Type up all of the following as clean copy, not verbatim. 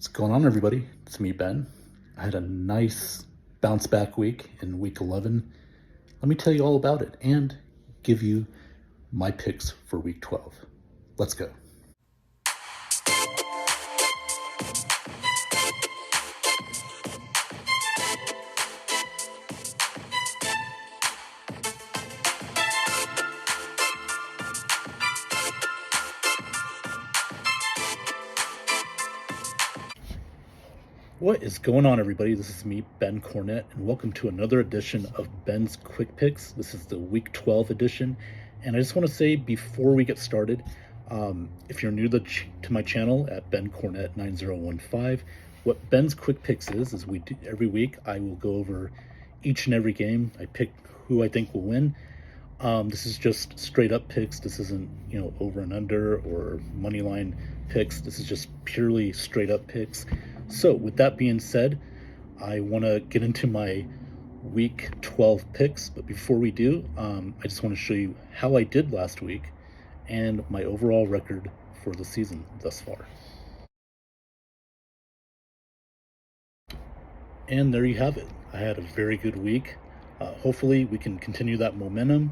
What's going on, everybody? It's me, Ben. I had a nice bounce back week in week 11. Let me tell you all about it and give you my picks for week 12. Let's go. What is going on, everybody? This is me, Ben Cornett, and welcome to another edition of Ben's Quick Picks. This is the Week 12 edition, and I just want to say before we get started, if you're new to my channel at Ben Cornett 9015, what Ben's Quick Picks is we do every week. I will go over each and every game. I pick who I think will win. This is just straight up picks. This isn't over and under or money line picks. This is just purely straight up picks. So with that being said, I want to get into my week 12 picks, but before we do, I just want to show you how I did last week and my overall record for the season thus far. And there you have it. I had a very good week. Hopefully we can continue that momentum.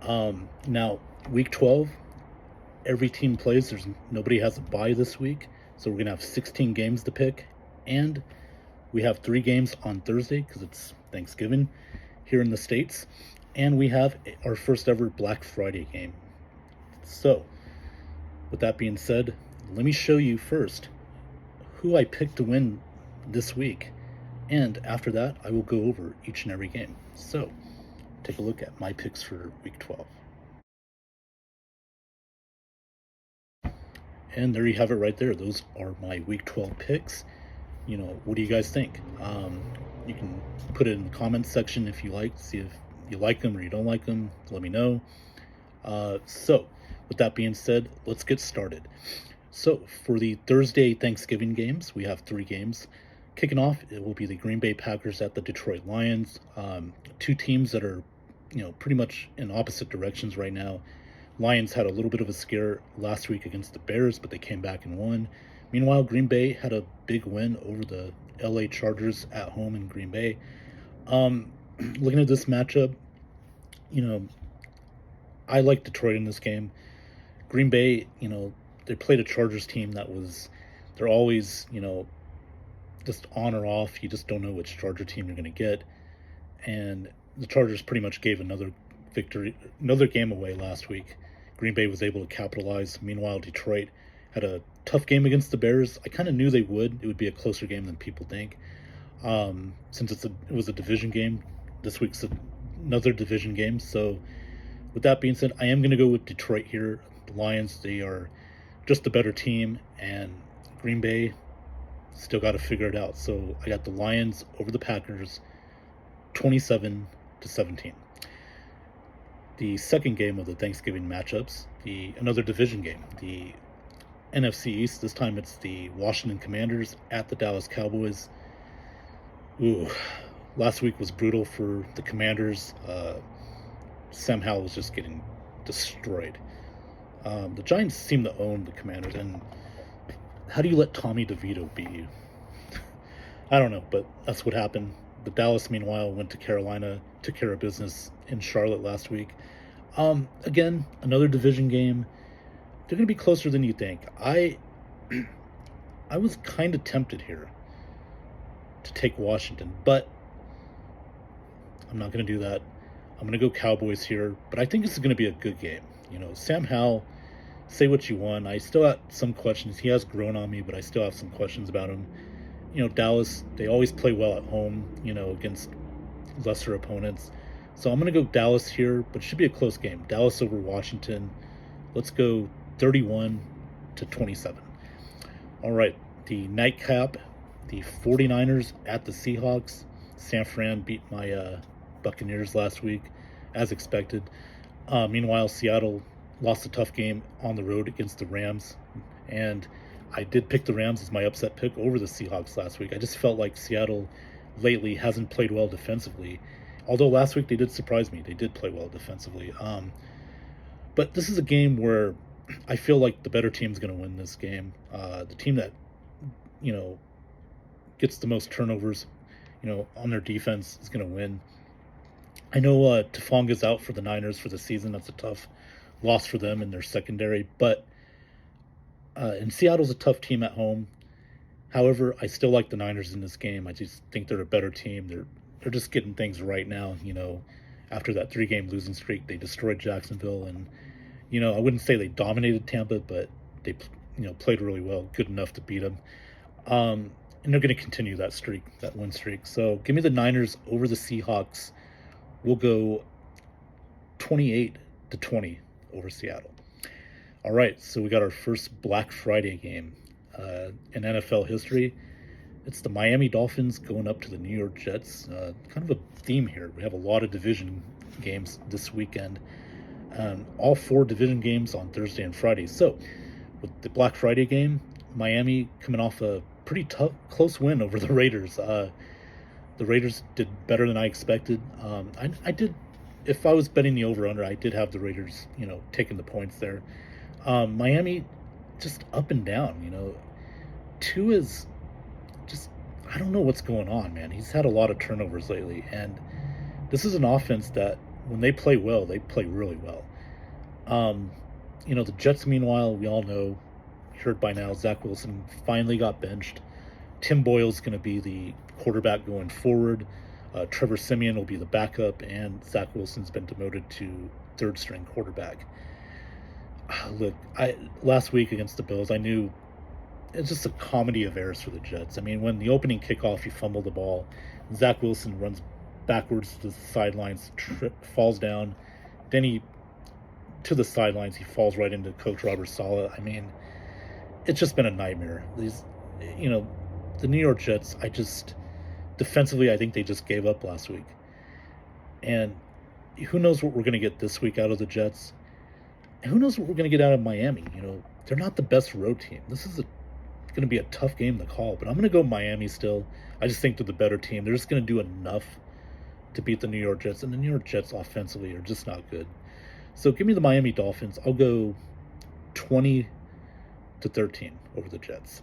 Now, week 12, every team plays. Nobody has a bye this week. So we're going to have 16 games to pick, and we have 3 games on Thursday because it's Thanksgiving here in the States, and we have our first ever Black Friday game. So, with that being said, let me show you first who I picked to win this week, and after that, I will go over each and every game. So, take a look at my picks for week 12. And there you have it right there. Those are my week 12 picks. What do you guys think? You can put it in the comments section if you like, see if you like them or you don't like them. Let me know. So with that being said, let's get started. So for the Thursday Thanksgiving games, we have 3 games. Kicking off, it will be the Green Bay Packers at the Detroit Lions. 2 teams that are, pretty much in opposite directions right now. Lions had a little bit of a scare last week against the Bears, but they came back and won. Meanwhile, Green Bay had a big win over the LA Chargers at home in Green Bay. Looking at this matchup, I like Detroit in this game. Green Bay, they played a Chargers team they're always, just on or off. You just don't know which Charger team you're going to get. And the Chargers pretty much gave another game away last week. Green Bay was able to capitalize. Meanwhile, Detroit had a tough game against the Bears. I kind of knew they would. It would be a closer game than people think. Since it was a division game, this week's another division game. So with that being said, I am going to go with Detroit here. The Lions, they are just the better team, and Green Bay still got to figure it out. So I got the Lions over the Packers, 27-17. The second game of the Thanksgiving matchups, another division game, the NFC East. This time it's the Washington Commanders at the Dallas Cowboys. Last week was brutal for the Commanders. Sam Howell was just getting destroyed. The Giants seem to own the Commanders, and how do you let Tommy DeVito beat you? I don't know, but that's what happened. The Dallas, meanwhile, went to Carolina, took care of business in Charlotte last week. Again, another division game. They're going to be closer than you think. I was kind of tempted here to take Washington, but I'm not going to do that. I'm going to go Cowboys here, but I think this is going to be a good game. Sam Howell, say what you want. I still have some questions. He has grown on me, but I still have some questions about him. Dallas, they always play well at home, against lesser opponents. So I'm going to go Dallas here, but it should be a close game. Dallas over Washington. Let's go 31-27. All right, the nightcap, the 49ers at the Seahawks. San Fran beat my Buccaneers last week, as expected. Meanwhile, Seattle lost a tough game on the road against the Rams, and I did pick the Rams as my upset pick over the Seahawks last week. I just felt like Seattle lately hasn't played well defensively. Although last week they did surprise me. They did play well defensively. But this is a game where I feel like the better team's going to win this game. The team that you know, gets the most turnovers, on their defense is going to win. I know Tafonga's out for the Niners for the season. That's a tough loss for them in their secondary. But and Seattle's a tough team at home. However, I still like the Niners in this game. I just think they're a better team. They're just getting things right now. After that 3-game losing streak, they destroyed Jacksonville, and I wouldn't say they dominated Tampa, but they played really well, good enough to beat them. And they're going to continue that win streak. So give me the Niners over the Seahawks. We'll go 28-20 over Seattle. All right, so we got our first Black Friday game in NFL history. It's the Miami Dolphins going up to the New York Jets. Kind of a theme here. We have a lot of division games this weekend. All 4 division games on Thursday and Friday. So with the Black Friday game, Miami coming off a pretty tough, close win over the Raiders. The Raiders did better than I expected. I did, if I was betting the over-under, I did have the Raiders, taking the points there. Miami, just up and down, Tua is just, I don't know what's going on, man. He's had a lot of turnovers lately, and this is an offense that, when they play well, they play really well. The Jets, meanwhile, we all know, heard by now, Zach Wilson finally got benched. Tim Boyle's going to be the quarterback going forward. Trevor Siemian will be the backup, and Zach Wilson's been demoted to third-string quarterback. Look, last week against the Bills, I knew it's just a comedy of errors for the Jets. I mean, when the opening kickoff, you fumble the ball, Zach Wilson runs backwards to the sidelines, falls down, then to the sidelines, he falls right into Coach Robert Saleh. I mean, it's just been a nightmare. The New York Jets, defensively, I think they just gave up last week. And who knows what we're going to get this week out of the Jets? And who knows what we're going to get out of Miami? They're not the best road team. This is going to be a tough game to call, but I'm going to go Miami still. I just think they're the better team. They're just going to do enough to beat the New York Jets, and the New York Jets offensively are just not good. So give me the Miami Dolphins. I'll go 20-13 over the Jets.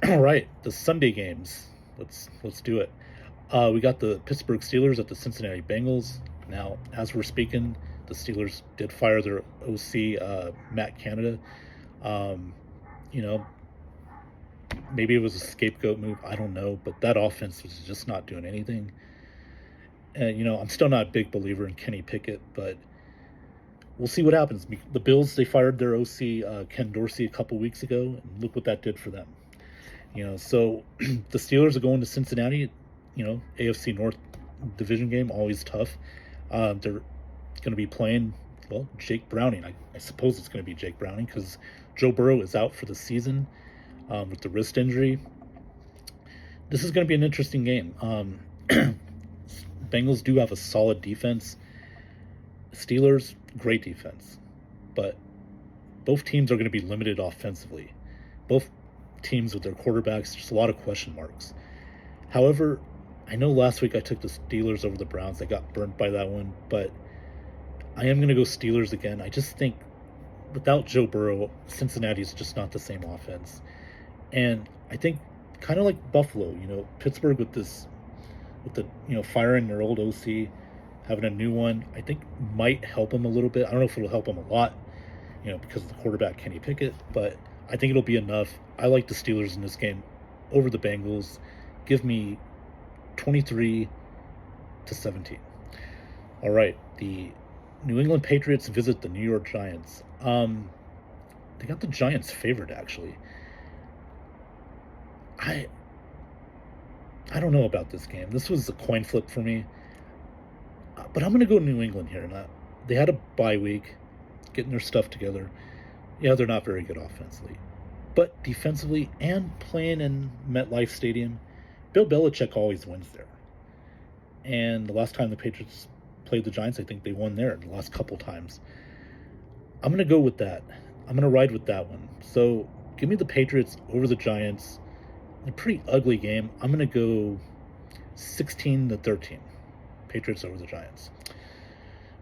All right, the Sunday games. Let's do it. We got the Pittsburgh Steelers at the Cincinnati Bengals. Now, as we're speaking, the Steelers did fire their OC, Matt Canada. Maybe it was a scapegoat move. I don't know, but that offense was just not doing anything. And, I'm still not a big believer in Kenny Pickett, but we'll see what happens. The Bills, they fired their OC, Ken Dorsey, a couple weeks ago, and look what that did for them. So the Steelers are going to Cincinnati, AFC North division game, always tough. They're going to be playing, Jake Browning. I suppose it's going to be Jake Browning because Joe Burrow is out for the season with the wrist injury. This is going to be an interesting game. Bengals do have a solid defense. Steelers, great defense. But both teams are going to be limited offensively. Both teams with their quarterbacks, just a lot of question marks. However, I know last week I took the Steelers over the Browns. I got burnt by that one, but I am going to go Steelers again. I just think without Joe Burrow, Cincinnati is just not the same offense. And I think kind of like Buffalo, Pittsburgh with the firing their old OC, having a new one, I think might help them a little bit. I don't know if it'll help them a lot, because of the quarterback Kenny Pickett, but I think it'll be enough. I like the Steelers in this game over the Bengals. Give me 23-17. All right, the New England Patriots visit the New York Giants. They got the Giants favored, actually. I don't know about this game. This was a coin flip for me. But I'm going to go New England here. They had a bye week, getting their stuff together. Yeah, they're not very good offensively. But defensively and playing in MetLife Stadium, Bill Belichick always wins there. And the last time the Patriots played the Giants, I think they won there the last couple times. I'm going to go with that. I'm going to ride with that one. So give me the Patriots over the Giants. A pretty ugly game. I'm going to go 16-13. Patriots over the Giants.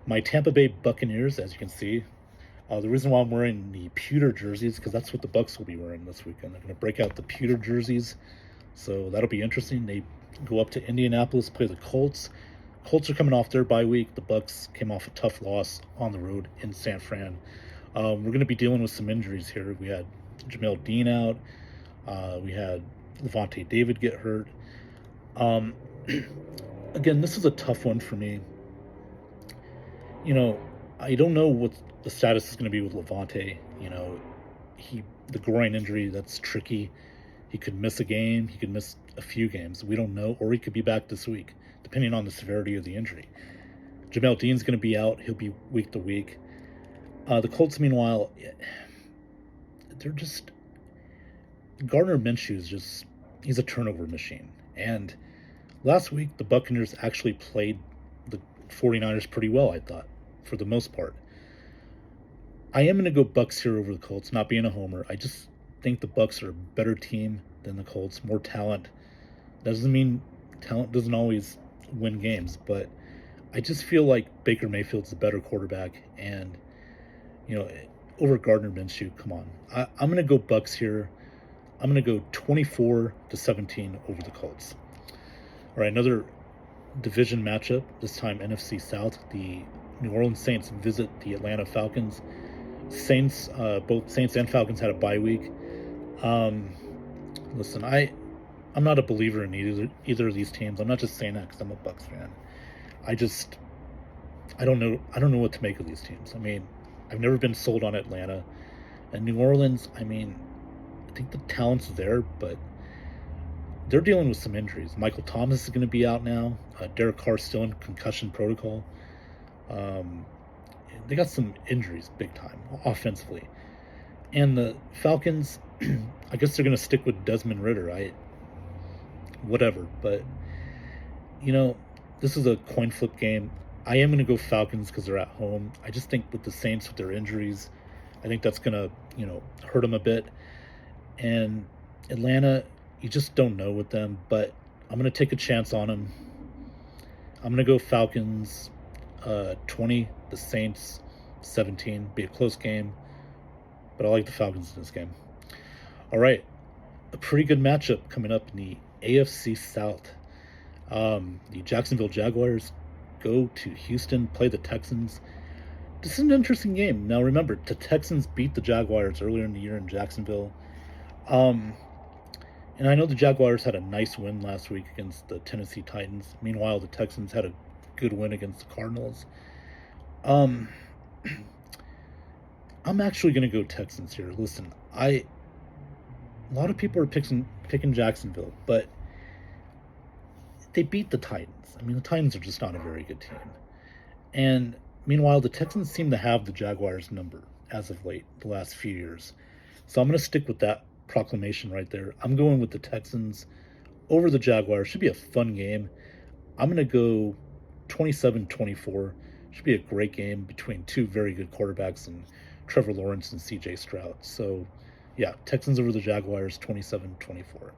My Tampa Bay Buccaneers, as you can see, The reason why I'm wearing the pewter jerseys because that's what the Bucks will be wearing this weekend. They're going to break out the pewter jerseys, so that'll be interesting. They go up to Indianapolis, play the Colts. Colts are coming off their bye week. The Bucks came off a tough loss on the road in San Fran. We're going to be dealing with some injuries here. We had Jamel Dean out. We had Levante David get hurt. Um, Again, this is a tough one for me. You know, I don't know what the status is going to be with Levante. You know, the groin injury, that's tricky. He could miss a game. He could miss a few games. We don't know, or he could be back this week, depending on the severity of the injury. Jamel Dean's going to be out. He'll be week to week. The Colts, meanwhile, they're just Gardner Minshew he's a turnover machine. And last week, the Buccaneers actually played the 49ers pretty well, I thought, for the most part. I am going to go Bucks here over the Colts, not being a homer. I just think the Bucks are a better team than the Colts, more talent. Doesn't mean talent doesn't always win games, but I just feel like Baker Mayfield's a better quarterback, and over Gardner Minshew. Come on, I'm going to go Bucks here. I'm going to go 24-17 over the Colts. All right, another division matchup. This time NFC South. The New Orleans Saints visit the Atlanta Falcons. Both Saints and Falcons had a bye week. Listen, I'm not a believer in either of these teams. I'm not just saying that because I'm a Bucks fan. I don't know what to make of these teams. I mean, I've never been sold on Atlanta. And New Orleans, I mean, I think the talent's there, but they're dealing with some injuries. Michael Thomas is going to be out now. Derek Carr's still in concussion protocol. They got some injuries big time, offensively. And the Falcons, I guess they're going to stick with Desmond Ridder. Whatever. But, this is a coin flip game. I am going to go Falcons because they're at home. I just think with the Saints, with their injuries, I think that's going to, hurt them a bit. And Atlanta, you just don't know with them. But I'm going to take a chance on them. I'm going to go Falcons 20, the Saints 17. Be a close game. But I like the Falcons in this game. All right. A pretty good matchup coming up in the AFC South. The Jacksonville Jaguars go to Houston, play the Texans. This is an interesting game. Now remember, the Texans beat the Jaguars earlier in the year in Jacksonville. And I know the Jaguars had a nice win last week against the Tennessee Titans. Meanwhile, the Texans had a good win against the Cardinals. I'm actually going to go Texans here. Listen, a lot of people are picking Jacksonville, but they beat the Titans. I mean, the Titans are just not a very good team. And meanwhile, the Texans seem to have the Jaguars' number as of late, the last few years. So I'm going to stick with that proclamation right there. I'm going with the Texans over the Jaguars. Should be a fun game. I'm going to go 27-24. Should be a great game between two very good quarterbacks in Trevor Lawrence and CJ Stroud. So, yeah, Texans over the Jaguars, 27-24.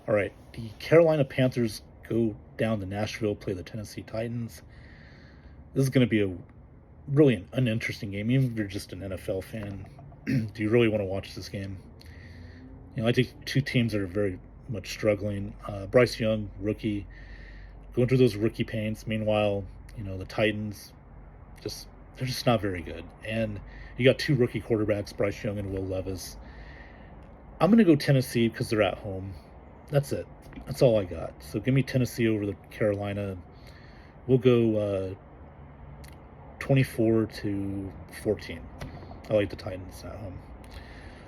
All right, the Carolina Panthers go down to Nashville, play the Tennessee Titans. This is going to be really an uninteresting game, even if you're just an NFL fan. Do you really want to watch this game? I think two teams that are very much struggling. Bryce Young, rookie, going through those rookie pains. Meanwhile, the Titans, they're just not very good. And you got two rookie quarterbacks, Bryce Young and Will Levis. I'm going to go Tennessee because they're at home. That's it. That's all I got. So give me Tennessee over the Carolina. We'll go 24-14. I like the Titans at home.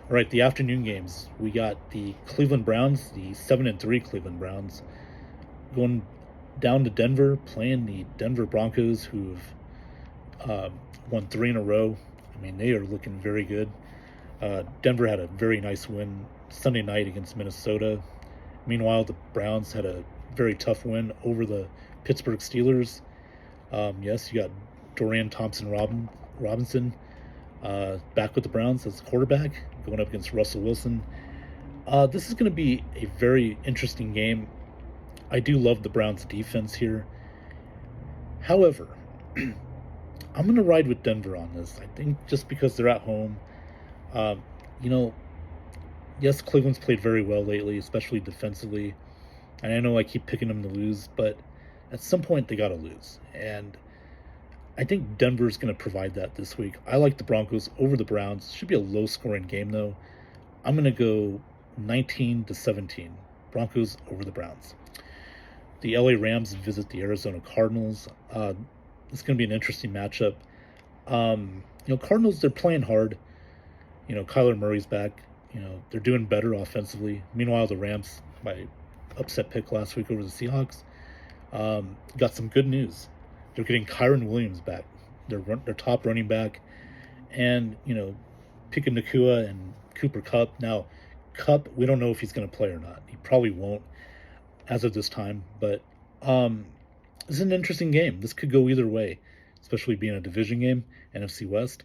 All right, the afternoon games. We got the Cleveland Browns, the 7-3 Cleveland Browns, going down to Denver, playing the Denver Broncos, who've won 3 in a row. I mean, they are looking very good. Denver had a very nice win Sunday night against Minnesota. Meanwhile, the Browns had a very tough win over the Pittsburgh Steelers. Yes, you got Dorian Thompson-Robinson back with the Browns as the quarterback, going up against Russell Wilson. This is going to be a very interesting game. I do love the Browns' defense here. However, I'm going to ride with Denver on this. I think just because they're at home. Um, you know, yes, Cleveland's played very well lately, especially defensively. And I know I keep picking them to lose, but at some point they got to lose. And I think Denver's going to provide that this week. I like the Broncos over the Browns. Should be a low-scoring game though. I'm going to go 19-17. Broncos over the Browns. The LA Rams visit the Arizona Cardinals. It's going to be an interesting matchup. Cardinals, they're playing hard. Kyler Murray's back. They're doing better offensively. Meanwhile, the Rams, by upset pick last week over the Seahawks, got some good news. They're getting Kyron Williams back, their top running back, and Puka Nacua and Cooper Kupp. Now, Kupp, we don't know if he's going to play or not. He probably won't as of this time, but this is an interesting game. This could go either way, especially being a division game, NFC West.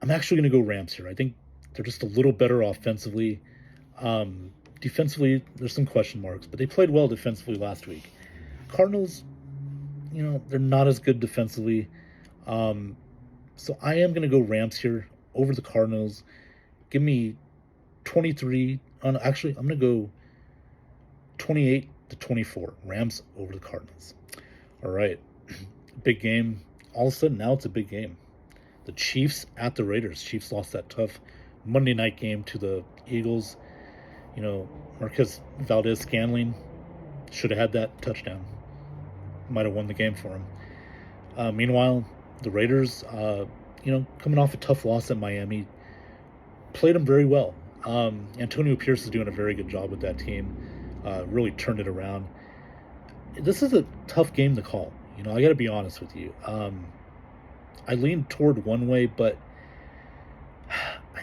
I'm actually going to go Rams here. I think they're just a little better offensively. Defensively, there's some question marks, but they played well defensively last week. Cardinals, they're not as good defensively. So I am going to go Rams here over the Cardinals. Give me 23. Actually, I'm going to go 28-24. Rams over the Cardinals. All right. Big game. All of a sudden, now it's a big game. The Chiefs at the Raiders. Chiefs lost that tough Monday night game to the Eagles. Marquez Valdez-Scantling should have had that touchdown. Might have won the game for him. Meanwhile, the Raiders, coming off a tough loss at Miami, played them very well. Antonio Pierce is doing a very good job with that team. Really turned it around. This is a tough game to call. I got to be honest with you. I lean toward one way, but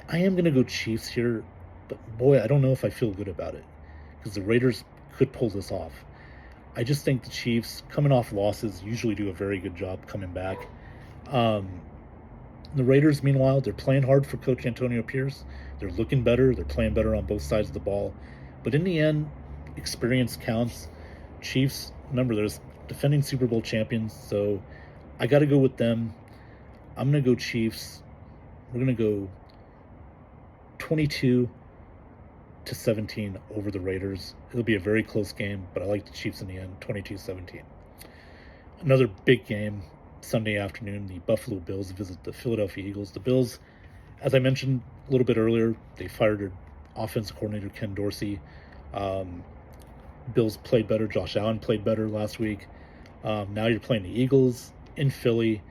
I am going to go Chiefs here. But boy, I don't know if I feel good about it because the Raiders could pull this off. I just think the Chiefs, coming off losses, usually do a very good job coming back. The Raiders, meanwhile, they're playing hard for Coach Antonio Pierce. They're looking better. They're playing better on both sides of the ball. But in the end, experience counts. Chiefs, remember, there's defending Super Bowl champions, so I got to go with them. I'm going to go Chiefs. We're going to go 22-17 over the Raiders. It'll be a very close game, but I like the Chiefs in the end, 22-17. Another big game, Sunday afternoon, the Buffalo Bills visit the Philadelphia Eagles. The Bills, as I mentioned a little bit earlier, they fired their offensive coordinator, Ken Dorsey. Bills played better. Josh Allen played better last week. Now you're playing the Eagles in Philly.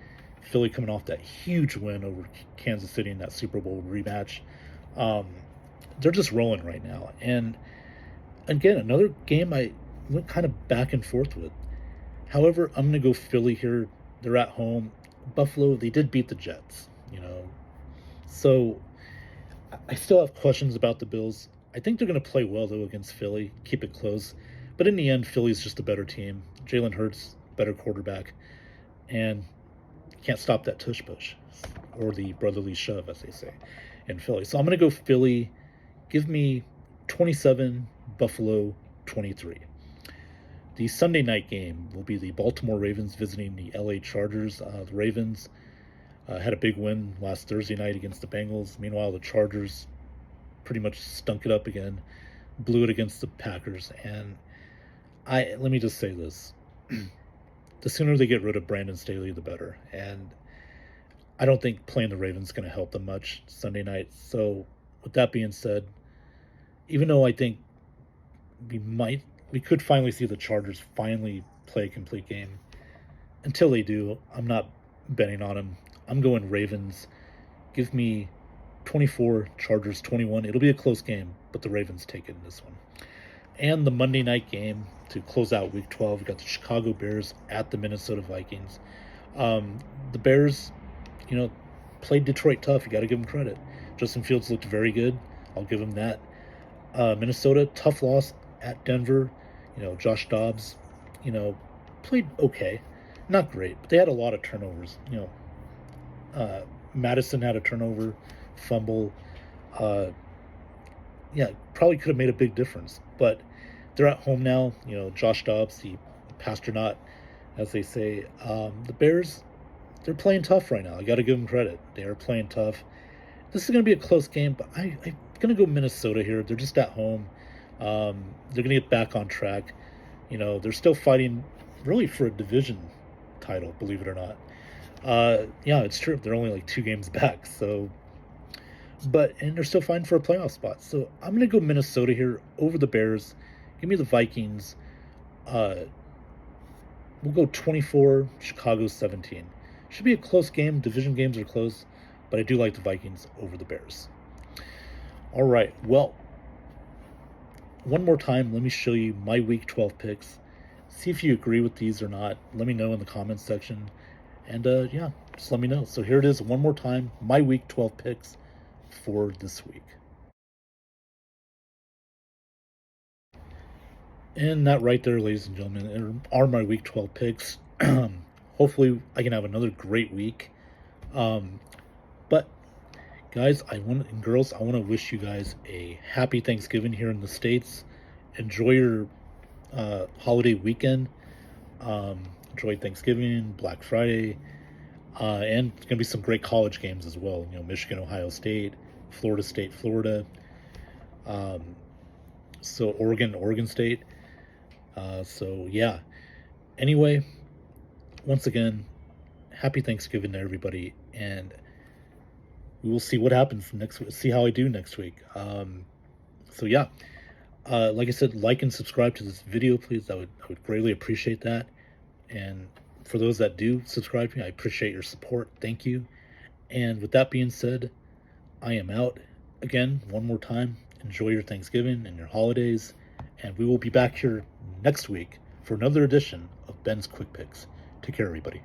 Philly coming off that huge win over Kansas City in that Super Bowl rematch. They're just rolling right now. And again, another game I went kind of back and forth with. However, I'm going to go Philly here. They're at home. Buffalo, they did beat the Jets, So I still have questions about the Bills. I think they're going to play well, though, against Philly, keep it close. But in the end, Philly's just a better team. Jalen Hurts, better quarterback. And you can't stop that tush push, or the brotherly shove, as they say, in Philly. So I'm going to go Philly. Give me 27, Buffalo 23. The Sunday night game will be the Baltimore Ravens visiting the LA Chargers. The Ravens had a big win last Thursday night against the Bengals. Meanwhile, the Chargers pretty much stunk it up again, blew it against the Packers. And let me just say this. The sooner they get rid of Brandon Staley, the better. And I don't think playing the Ravens is going to help them much Sunday night. So with that being said, even though I think we could finally see the Chargers finally play a complete game, until they do, I'm not betting on them. I'm going Ravens. Give me 24, Chargers 21. It'll be a close game, but the Ravens take it in this one. And the Monday night game to close out Week 12, we got the Chicago Bears at the Minnesota Vikings. The Bears, played Detroit tough. You got to give them credit. Justin Fields looked very good. I'll give him that. Minnesota, tough loss at Denver. Josh Dobbs, played okay. Not great, but they had a lot of turnovers. Madison had a turnover, fumble. Probably could have made a big difference. But they're at home now. Josh Dobbs, the Pasternaut, as they say. The Bears, they're playing tough right now. I got to give them credit. They are playing tough. This is going to be a close game, but I'm going to go Minnesota here. They're just at home. They're going to get back on track. They're still fighting really for a division title, believe it or not. Yeah, it's true. They're only like 2 games back. So, and they're still fighting for a playoff spot. So I'm going to go Minnesota here over the Bears. Give me the Vikings. We'll go 24, Chicago 17. Should be a close game. Division games are close, but I do like the Vikings over the Bears. All right, well, one more time, let me show you my Week 12 picks. See if you agree with these or not. Let me know in the comments section. And yeah, just let me know. So here it is one more time, my Week 12 picks for this week. And that right there, ladies and gentlemen, are my Week 12 picks. Hopefully, I can have another great week. But guys, and girls, I want to wish you guys a happy Thanksgiving here in the States. Enjoy your holiday weekend. Enjoy Thanksgiving, Black Friday, and it's gonna be some great college games as well. Michigan, Ohio State, Florida. So Oregon State. So yeah. Anyway, once again, happy Thanksgiving to everybody, and we will see what happens next week. See how I do next week. So yeah, like I said, like and subscribe to this video, please. I would greatly appreciate that. And for those that do subscribe to me, I appreciate your support. Thank you. And with that being said, I am out. Again, one more time, enjoy your Thanksgiving and your holidays, and we will be back here next week for another edition of Ben's Quick Picks. Take care, everybody.